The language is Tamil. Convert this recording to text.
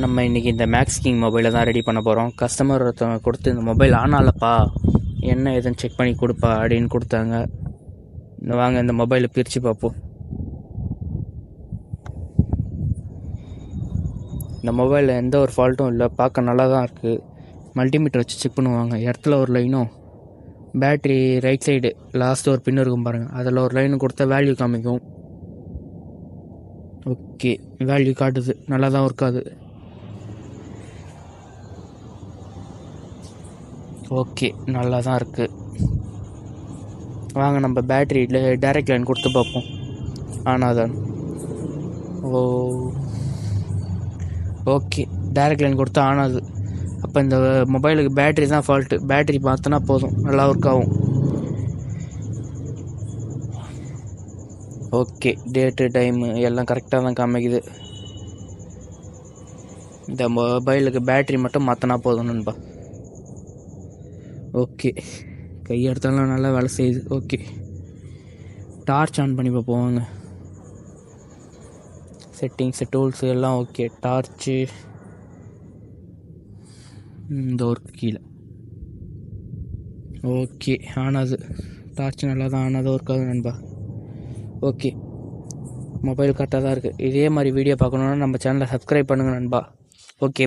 நம்ம இன்றைக்கி இந்த மேக்ஸ் கிங் மொபைலை தான் ரெடி பண்ண போகிறோம். கஸ்டமர் ஒருத்தவங்க கொடுத்து இந்த மொபைல் ஆன் ஆகலப்பா, என்ன எதுன்னு செக் பண்ணி கொடுப்பா அப்படின்னு கொடுத்தாங்க. வாங்க இந்த மொபைலை பிரித்து பார்ப்போம். இந்த மொபைலில் எந்த ஒரு ஃபால்ட்டும் இல்லை, பார்க்க நல்லா தான் இருக்குது. மல்டிமீட்டர் வச்சு செக் பண்ணுவாங்க. இடத்துல ஒரு லைனும், பேட்ரி ரைட் சைடு லாஸ்ட்டு ஒரு பின் இருக்கும் பாருங்கள், அதில் ஒரு லைனு கொடுத்தா வேல்யூ காமிக்கும். ஓகே, வேல்யூ காட்டுது, நல்லா தான் ஒர்க் ஆகுது. ஓகே, நல்லா தான் இருக்குது. வாங்க நம்ம பேட்டரியில் டைரக்ட் லைன் கொடுத்து பார்ப்போம் ஆனாதான். ஓகே, டைரக்ட் லைன் கொடுத்தா ஆனாது. அப்போ இந்த மொபைலுக்கு பேட்டரி தான் ஃபால்ட்டு. பேட்டரி பார்த்தோன்னா போதும், நல்லா ஒர்க் ஆகும். ஓகே, டேட்டு டைமு எல்லாம் கரெக்டாக தான் காமிக்குது. இந்த மொபைலுக்கு பேட்டரி மட்டும் மாற்றினா போதும் நண்பா. ஓகே, கையெடுத்தாலும் நல்லா வேலை செய்யுது. ஓகே, டார்ச் ஆன் பண்ணி பார்ப்போம். செட்டிங்ஸு டூல்ஸு எல்லாம் ஓகே. டார்ச்சு இந்த ஒர்க் கீழே ஓகே ஆனாது. டார்ச் நல்லா தான் ஆனாது, ஒர்க் ஆகுது நண்பா. ஓகே, மொபைல் கரெக்டாக தான் இருக்குது. இதே மாதிரி வீடியோ பார்க்கணுன்னா நம்ம சேனலை சப்ஸ்கிரைப் பண்ணுங்கள் நண்பா. ஓகே.